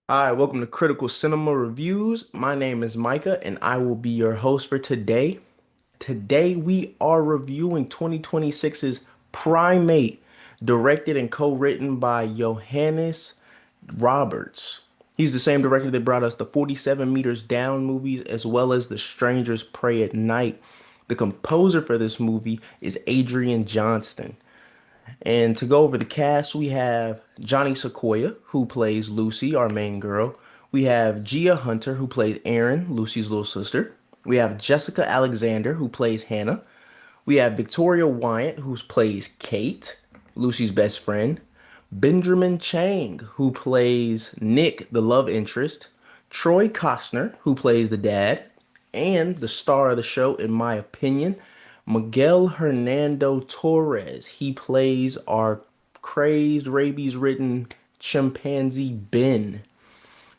Hi, welcome to Critical Cinema Reviews. My name is Micah and I will be your host for today. Today we are reviewing 2026's Primate, directed and co-written by Johannes Roberts. He's the same director that brought us the 47 Meters Down movies as well as The Strangers Pray at Night. The composer for this movie is Adrian Johnston. And to go over the cast, we have Johnny Sequoia, who plays Lucy, our main girl. We have Gia Hunter, who plays Erin, Lucy's little sister. We have Jessica Alexander, who plays Hannah. We have Victoria Wyatt, who plays Kate, Lucy's best friend. Benjamin Chang, who plays Nick, the love interest. Troy Costner, who plays the dad. And the star of the show, in my opinion, Miguel Hernando Torres. He plays our crazed, rabies-ridden chimpanzee Ben.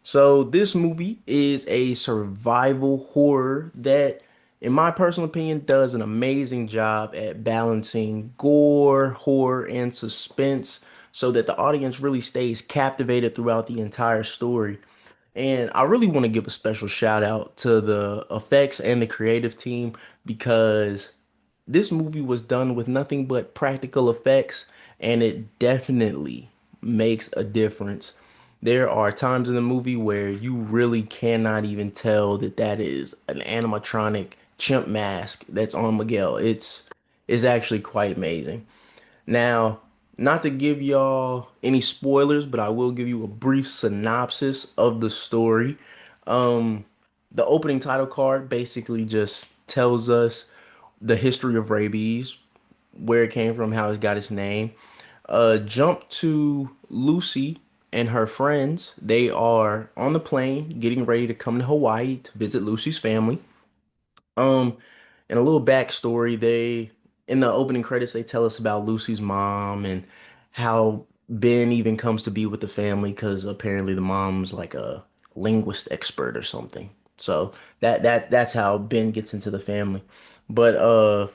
So this movie is a survival horror that, in my personal opinion, does an amazing job at balancing gore, horror, and suspense so that the audience really stays captivated throughout the entire story. And I really want to give a special shout out to the effects and the creative team because this movie was done with nothing but practical effects, and it definitely makes a difference. There are times in the movie where you really cannot even tell that that is an animatronic chimp mask that's on Miguel. It's actually quite amazing. Now, not to give y'all any spoilers, but I will give you a brief synopsis of the story. Um, the opening title card basically just tells us the history of rabies, where it came from, how it's got its name. Jump to Lucy and her friends. They are on the plane getting ready to come to Hawaii to visit Lucy's family. Um, and a little backstory, they in the opening credits they tell us about Lucy's mom and how Ben even comes to be with the family because apparently the mom's like a linguist expert or something. So that's how Ben gets into the family. But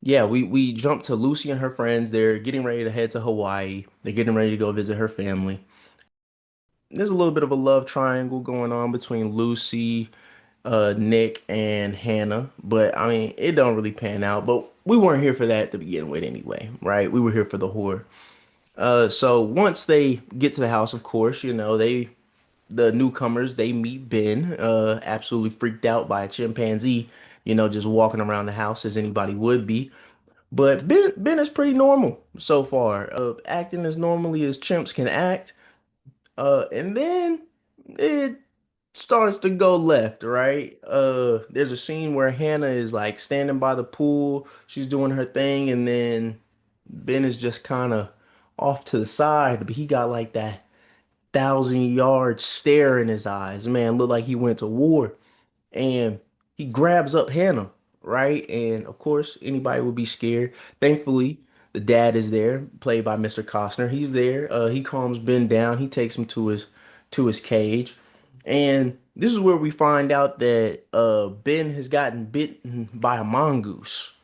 yeah, we jump to Lucy and her friends. They're getting ready to head to Hawaii. They're getting ready to go visit her family. There's a little bit of a love triangle going on between Lucy, Nick, and Hannah, but I mean, it don't really pan out. But we weren't here for that to begin with anyway, right? We were here for the horror. So once they get to the house, of course, the newcomers, they meet Ben, absolutely freaked out by a chimpanzee, just walking around the house as anybody would be. But Ben is pretty normal so far, acting as normally as chimps can act. And then it starts to go left, right? There's a scene where Hannah is like standing by the pool, she's doing her thing, and then Ben is just kind of off to the side, but he got like that 1,000 yard stare in his eyes. Man, looked like he went to war. And he grabs up Hannah, right? And of course, anybody would be scared. Thankfully, the dad is there, played by Mr. Costner. He's there. He calms Ben down. He takes him to his cage. And this is where we find out that Ben has gotten bitten by a mongoose.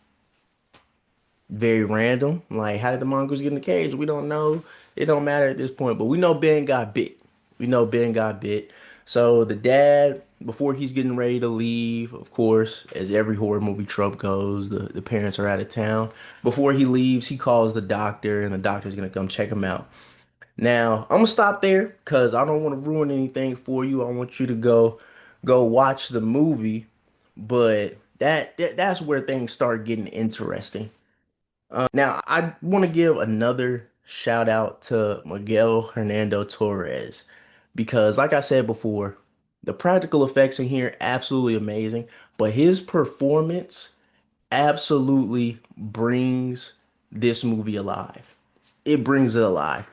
Very random. Like, how did the mongoose get in the cage? We don't know. It don't matter at this point, but we know Ben got bit. We know Ben got bit. So the dad, before he's getting ready to leave, of course, as every horror movie trope goes, the parents are out of town. Before he leaves, he calls the doctor, and the doctor's gonna come check him out. Now, I'm gonna stop there because I don't want to ruin anything for you. I want you to go watch the movie, but that's where things start getting interesting. Now, I want to give another shout out to Miguel Hernando Torres because, like I said before, the practical effects in here absolutely amazing, but his performance absolutely brings this movie alive. It brings it alive.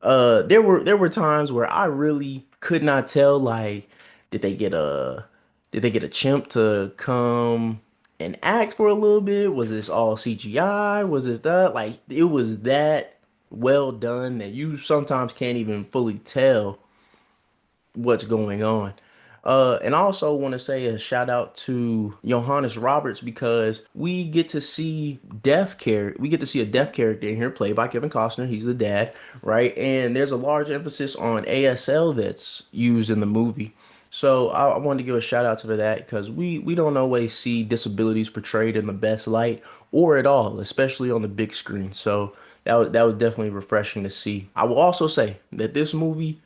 There were times where I really could not tell, like, did they get a did they get a chimp to come and act for a little bit? Was this all CGI? Was this that? Like, it was that well done that you sometimes can't even fully tell what's going on. And I also want to say a shout out to Johannes Roberts because we get to see a deaf character in here played by Kevin Costner. He's the dad, right? And there's a large emphasis on ASL that's used in the movie. So I wanted to give a shout out to that because we don't always see disabilities portrayed in the best light or at all, especially on the big screen. So that was definitely refreshing to see. I will also say that this movie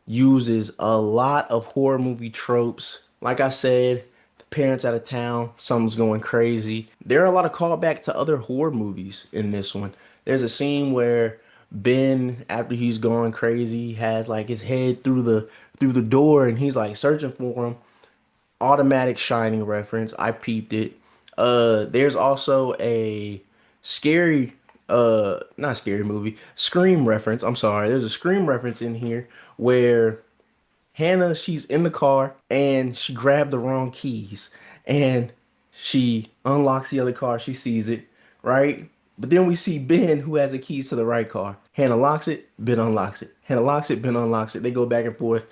uses a lot of horror movie tropes. Like I said, the parents out of town, something's going crazy. There are a lot of callback to other horror movies in this one. There's a scene where Ben, after he's gone crazy, has like his head through the door and he's like searching for him. Automatic Shining reference. I peeped it. There's also a scary not scary movie, Scream reference. I'm sorry. There's a Scream reference in here where Hannah, she's in the car and she grabbed the wrong keys and she unlocks the other car. She sees it, right? But then we see Ben who has the keys to the right car. Hannah locks it, Ben unlocks it. Hannah locks it, Ben unlocks it. They go back and forth.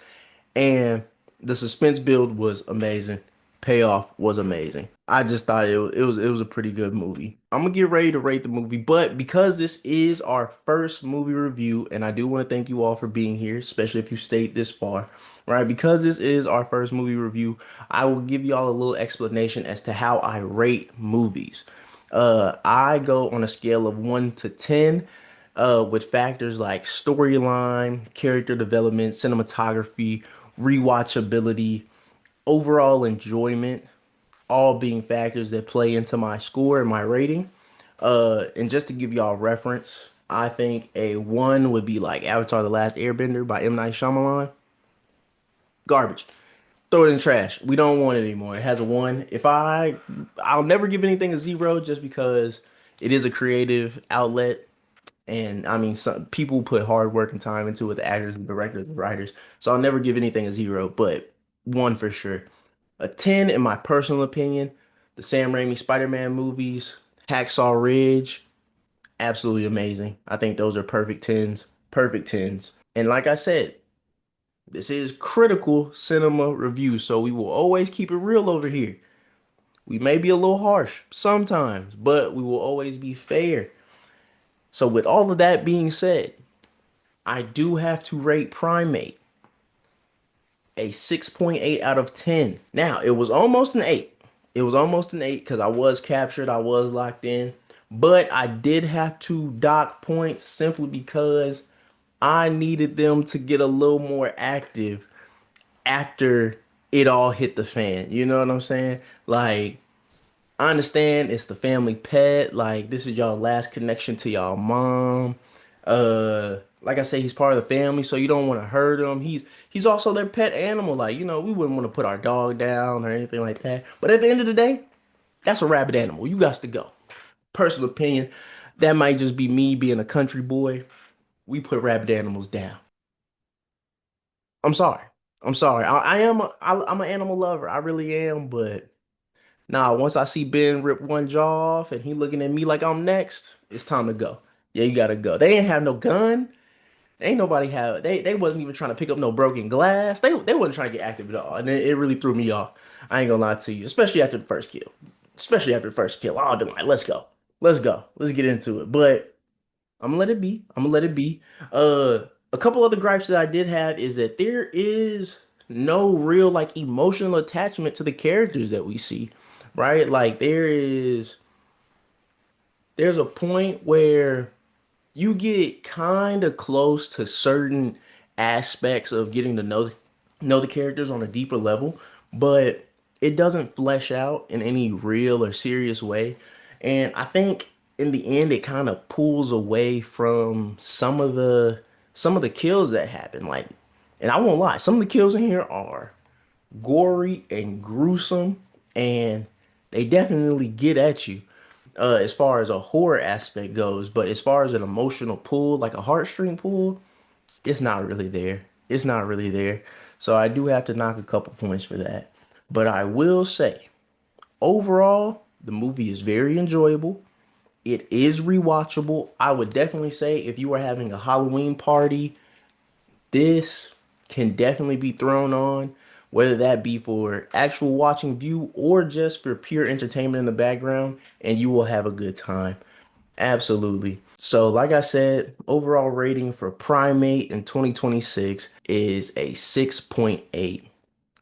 And the suspense build was amazing. Payoff was amazing. I just thought it was a pretty good movie. I'm gonna get ready to rate the movie, but because this is our first movie review, and I do want to thank you all for being here, especially if you stayed this far, right? Because this is our first movie review, I will give y'all a little explanation as to how I rate movies. I go on a scale of 1 to 10, with factors like storyline, character development, cinematography, rewatchability, overall enjoyment, all being factors that play into my score and my rating. And just to give y'all a reference, I think a one would be like Avatar: The Last Airbender by M. Night Shyamalan. Garbage. Throw it in the trash. We don't want it anymore. It has a one. I'll never give anything a zero just because it is a creative outlet. And I mean, some people put hard work and time into it, the actors, the directors, the writers. So I'll never give anything a zero, but one for sure. A 10 in my personal opinion. The Sam Raimi Spider-Man movies, Hacksaw Ridge, absolutely amazing. I think those are perfect tens, perfect tens. And like I said, this is critical cinema review, so we will always keep it real over here. We may be a little harsh sometimes, but we will always be fair. So with all of that being said, I do have to rate Primate a 6.8 out of 10. Now, it was almost an 8. It was almost an 8 because I was captured, I was locked in. But I did have to dock points simply because I needed them to get a little more active after it all hit the fan. You know what I'm saying? Like, I understand it's the family pet. Like this is y'all last connection to y'all mom. Like I say, he's part of the family, so you don't want to hurt him. He's also their pet animal. Like, we wouldn't want to put our dog down or anything like that. But at the end of the day, that's a rabid animal. You got to go. Personal opinion, that might just be me being a country boy. We put rabid animals down. I'm sorry. I'm sorry. I'm an animal lover. I really am, but nah, once I see Ben rip one jaw off and he looking at me like I'm next, it's time to go. Yeah, you gotta go. They ain't have no gun. Ain't nobody have they wasn't even trying to pick up no broken glass. They wasn't trying to get active at all. And it really threw me off. I ain't gonna lie to you, especially after the first kill. Especially after the first kill. I'll be like, let's go. Let's go. Let's get into it. But I'm gonna let it be. I'm gonna let it be. A couple other gripes that I did have is that there is no real like emotional attachment to the characters that we see, right? Like there's a point where you get kind of close to certain aspects of getting to know the characters on a deeper level, but it doesn't flesh out in any real or serious way. And I think in the end it kind of pulls away from some of the kills that happen. Like, and I won't lie, some of the kills in here are gory and gruesome, and they definitely get at you as far as a horror aspect goes. But as far as an emotional pull, like a heartstring pull, it's not really there. It's not really there. So I do have to knock a couple points for that. But I will say, overall, the movie is very enjoyable. It is rewatchable. I would definitely say if you were having a Halloween party, this can definitely be thrown on. whether that be for actual watching view or just for pure entertainment in the background, and you will have a good time. Absolutely. So, like I said, overall rating for Primate in 2026 is a 6.8.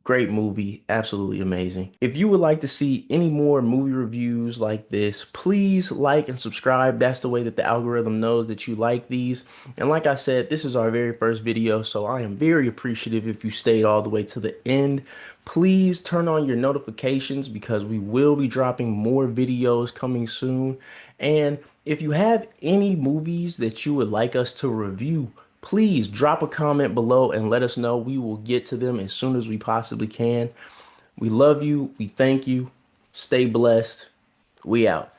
Great movie, absolutely amazing. If you would like to see any more movie reviews like this, please like and subscribe. That's the way that the algorithm knows that you like these. And like I said, this is our very first video, so I am very appreciative if you stayed all the way to the end. Please turn on your notifications because we will be dropping more videos coming soon. And if you have any movies that you would like us to review, please drop a comment below and let us know. We will get to them as soon as we possibly can. We love you. We thank you. Stay blessed. We out.